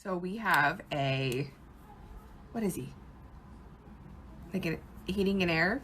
So we have a, what is he? Like a heating and air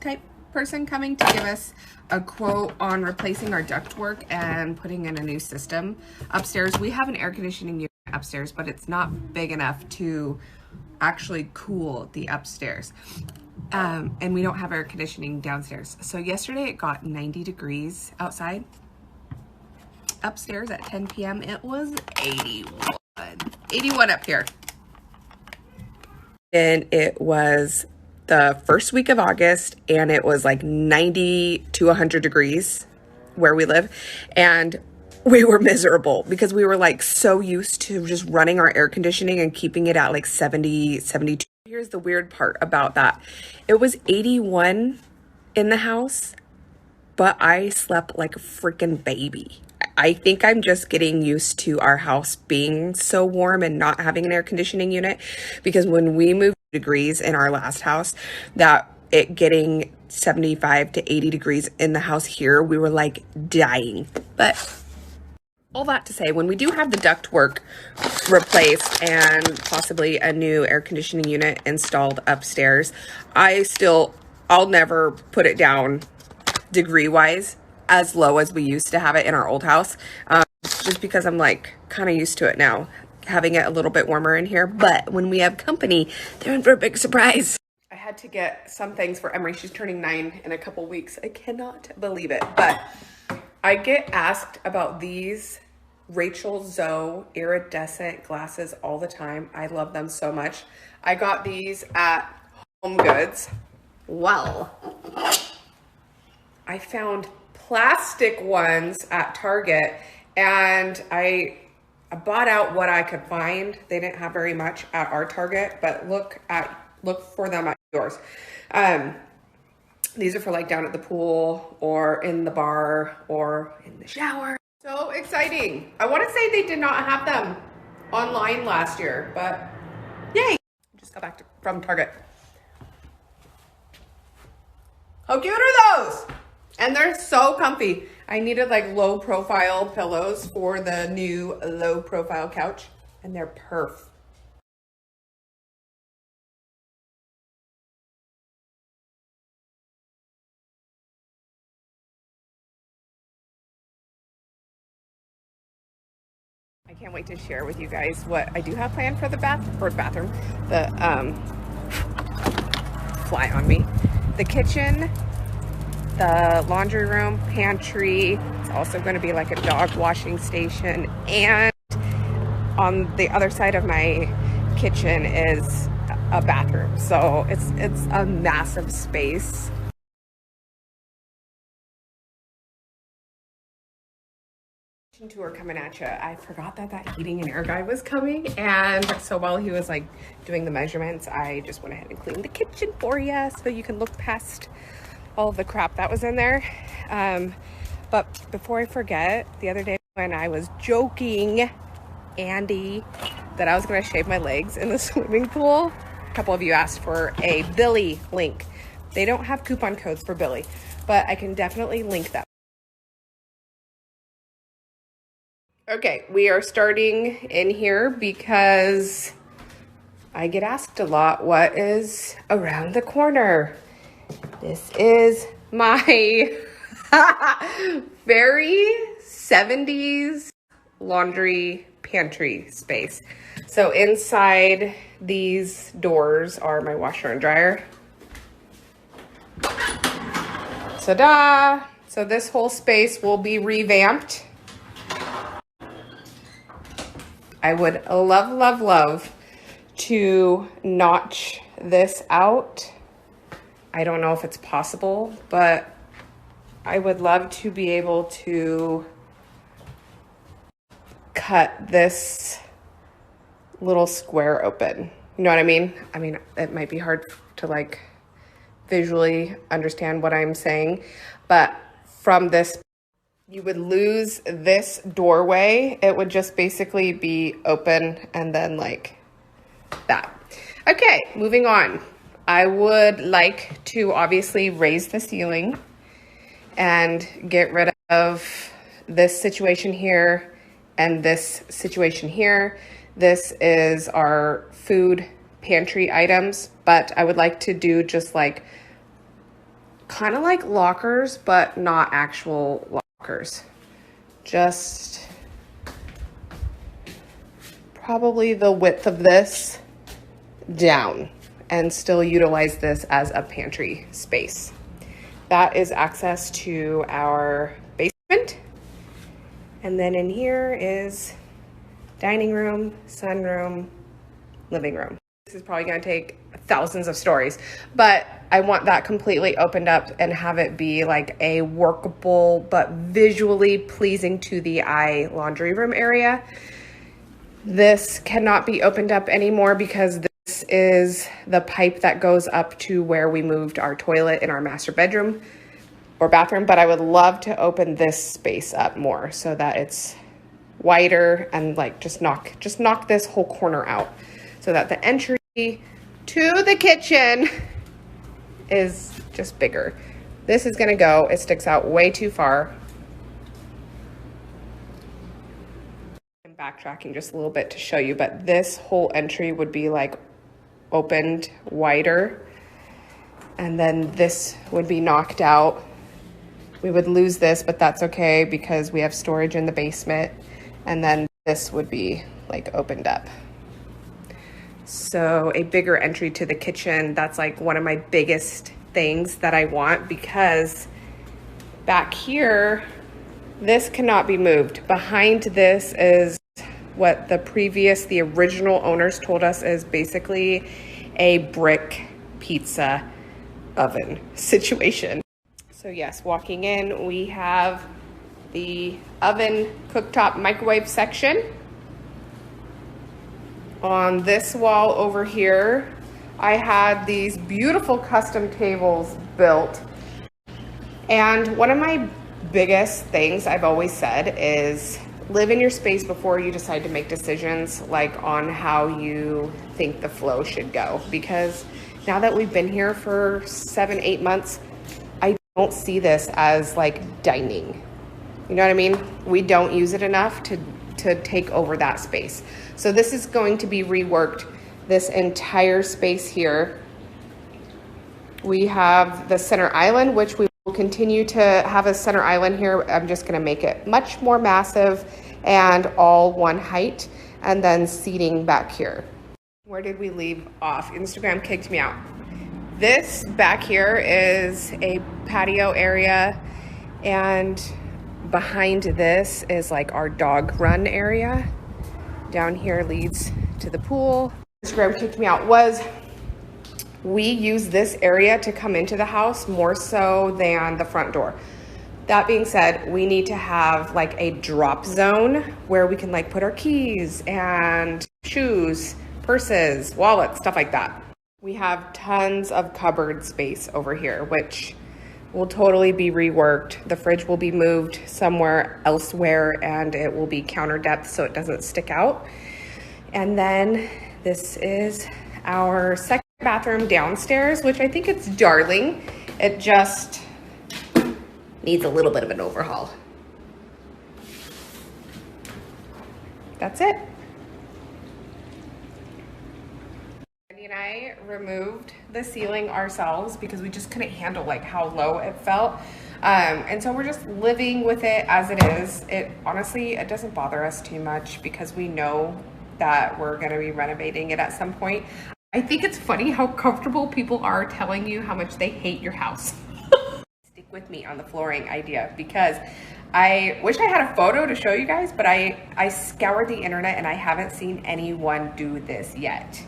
type person coming to give us a quote on replacing our ductwork and putting in a new system upstairs. We have an air conditioning unit upstairs, but it's not big enough to actually cool the upstairs. And we don't have air conditioning downstairs. So yesterday it got 90 degrees outside. Upstairs at 10 p.m. it was 81 up here. And it was the first week of August, and it was like 90 to 100 degrees where we live. And we were miserable because we were like so used to just running our air conditioning and keeping it at like 70, 72. Here's the weird part about that. It was 81 in the house, but I slept like a freaking baby. I think I'm just getting used to our house being so warm and not having an air conditioning unit, because when we moved degrees in our last house, that it getting 75 to 80 degrees in the house here, we were like dying. But all that to say, when we do have the ductwork replaced and possibly a new air conditioning unit installed upstairs, I'll never put it down degree wise as low as we used to have it in our old house, just because I'm like kind of used to it now, having it a little bit warmer in here. But when we have company, they're in for a big surprise. I had to get some things for Emery. She's turning 9 in a couple weeks. I cannot believe it, but I get asked about these Rachel Zoe iridescent glasses all the time. I love them so much. I got these at Home Goods. Well, I found plastic ones at Target, and I bought out what I could find. They didn't have very much at our Target, but look for them at yours. These are for like down at the pool or in the bar or in the shower. So exciting. I want to say they did not have them online last year, but yay. Just got back from Target. How cute are those? And they're so comfy. I needed like low profile pillows for the new low profile couch, and they're perf. I can't wait to share with you guys what I do have planned for the bathroom. The fly on me. The kitchen, the laundry room, pantry. It's also going to be like a dog washing station, and on the other side of my kitchen is a bathroom. So it's a massive space. Tour coming at you. I forgot that heating and air guy was coming, and so while he was like doing the measurements, I just went ahead and cleaned the kitchen for you so you can look past all the crap that was in there. But before I forget, the other day when I was joking Andy that I was going to shave my legs in the swimming pool, a couple of you asked for a Billy link. They don't have coupon codes for Billy, but I can definitely link them. Okay, we are starting in here because I get asked a lot what is around the corner. This is my very 70s laundry pantry space. So inside these doors are my washer and dryer. Ta-da! So this whole space will be revamped. I would love to notch this out. I don't know if it's possible, but I would love to be able to cut this little square open. You know what I mean? I mean, it might be hard to like visually understand what I'm saying, but from this, you would lose this doorway. It would just basically be open and then like that. Okay, moving on. I would like to obviously raise the ceiling and get rid of this situation here and this situation here. This is our food pantry items, but I would like to do just like kind of like lockers, but not actual lockers. Just probably the width of this down and still utilize this as a pantry space. That is access to our basement. And then in here is dining room, sunroom, living room. This is probably gonna take thousands of stories, but I want that completely opened up and have it be like a workable but visually pleasing to the eye laundry room area. This cannot be opened up anymore because this is the pipe that goes up to where we moved our toilet in our master bedroom or bathroom, but I would love to open this space up more so that it's wider and like just knock this whole corner out so that the entry to the kitchen is just bigger. This is gonna go, it sticks out way too far. I'm backtracking just a little bit to show you, but this whole entry would be like opened wider, and then this would be knocked out. We would lose this, but that's okay because we have storage in the basement, and then this would be like opened up. So a bigger entry to the kitchen, that's like one of my biggest things that I want, because back here, this cannot be moved. Behind this is what the original owners told us is basically a brick pizza oven situation. So yes, walking in, we have the oven, cooktop, microwave section. On this wall over here, I had these beautiful custom tables built. And one of my biggest things I've always said is live in your space before you decide to make decisions like on how you think the flow should go. Because now that we've been here for 7-8 months, I don't see this as like dining. You know what I mean? We don't use it enough to take over that space. So this is going to be reworked, this entire space here. We have the center island, which we will continue to have a center island here. I'm just gonna make it much more massive and all one height, and then seating back here. Where did we leave off? Instagram kicked me out. This back here is a patio area, and behind this is like our dog run area. Down here leads to the pool. Instagram kicked me out was we use this area to come into the house more so than the front door. That being said, we need to have like a drop zone where we can like put our keys and shoes, purses, wallets, stuff like that. We have tons of cupboard space over here, which will totally be reworked. The fridge will be moved somewhere elsewhere, and it will be counter depth so it doesn't stick out. And then this is our second bathroom downstairs, which I think it's darling. It just needs a little bit of an overhaul. That's it. Andy and I removed the ceiling ourselves because we just couldn't handle like how low it felt. And so we're just living with it as it is. Honestly, it doesn't bother us too much because we know that we're gonna be renovating it at some point. I think it's funny how comfortable people are telling you how much they hate your house. Stick with me on the flooring idea because I wish I had a photo to show you guys, but I scoured the internet and I haven't seen anyone do this yet.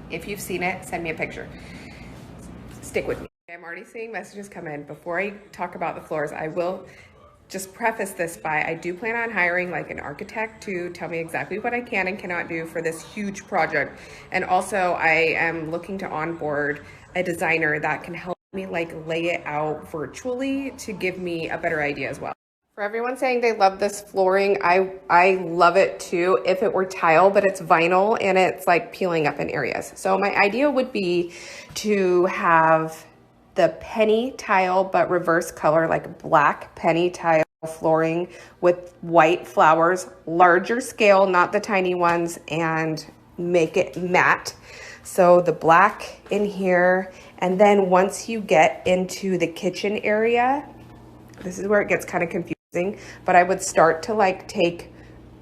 If you've seen it, send me a picture. Stick with me. I'm already seeing messages come in. Before I talk about the floors, I will just preface this by, I do plan on hiring like an architect to tell me exactly what I can and cannot do for this huge project. And also I am looking to onboard a designer that can help me like lay it out virtually to give me a better idea as well. For everyone saying they love this flooring, I love it too if it were tile, but it's vinyl and it's like peeling up in areas. So my idea would be to have the penny tile, but reverse color, like black penny tile flooring with white flowers, larger scale, not the tiny ones, and make it matte. So the black in here, and then once you get into the kitchen area, this is where it gets kind of confusing, but I would start to like take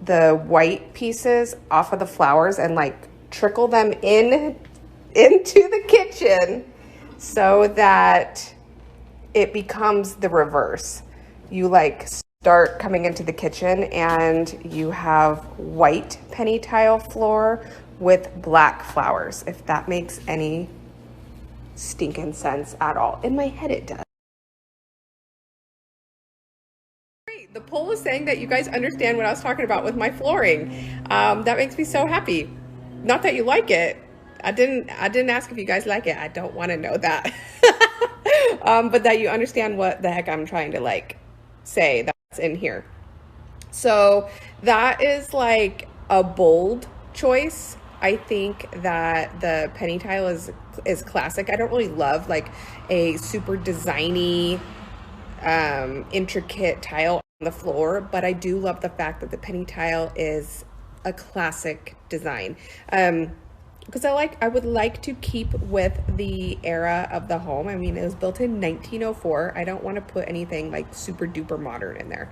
the white pieces off of the flowers and like trickle them into the kitchen so that it becomes the reverse. You like start coming into the kitchen and you have white penny tile floor with black flowers, if that makes any stinking sense at all. In my head it does. Great. The poll was saying that you guys understand what I was talking about with my flooring. That makes me so happy. Not that you like it. I didn't ask if you guys like it. I don't want to know that. But that you understand what the heck I'm trying to like say that's in here. So that is like a bold choice. I think that the penny tile is classic. I don't really love like a super designy, intricate tile on the floor, but I do love the fact that the penny tile is a classic design. Because I would like to keep with the era of the home. I mean, it was built in 1904. I don't want to put anything like super duper modern in there.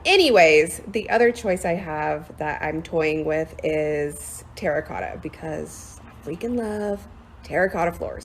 Anyways, the other choice I have that I'm toying with is terracotta, because I freaking love terracotta floors.